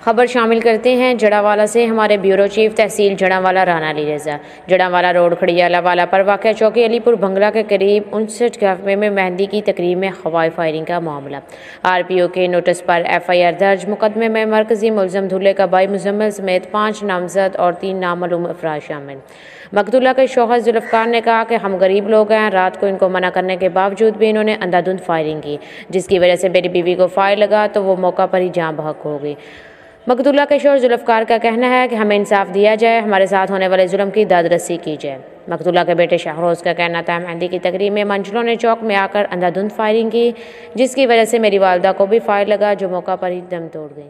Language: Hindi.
खबर शामिल करते हैं जड़ावाला से। हमारे ब्यूरो चीफ तहसील जड़ावाला राना अली रजा जड़ावाला रोड खड़ियाला वाला पर वाक़ चौकी अलीपुर बंगला के करीब 59 गफ्मे में मेहंदी की तकरीब में हवाई फायरिंग का मामला। RPO के नोटिस पर FIR दर्ज। मुकदमे में मरकजी मुलजम धुल्ले का भाई मुजम्मिल समेत 5 नामजद और 3 नामालूम अफराद शामिल। मकतूला के शौहर जुल्फ़कार ने कहा कि हम गरीब लोग हैं, रात को इनको मना करने के बावजूद भी इन्होंने अंधाधुंध फायरिंग की, जिसकी वजह से मेरी बीवी को फायर लगा तो वो मौका पर ही जान बहक हो गई। मकतूला के शौहर जुल्फ़कार का कहना है कि हमें इंसाफ दिया जाए, हमारे साथ होने वाले जुल्म की दादरसी की जाए। मकतूला के बेटे शाहरोज़ का कहना था मेहंदी की तकरीब में मंजिलों ने चौक में आकर अंधाधुंध फायरिंग की, जिसकी वजह से मेरी वालदा को भी फायर लगा जो मौका पर ही दम तोड़ गई।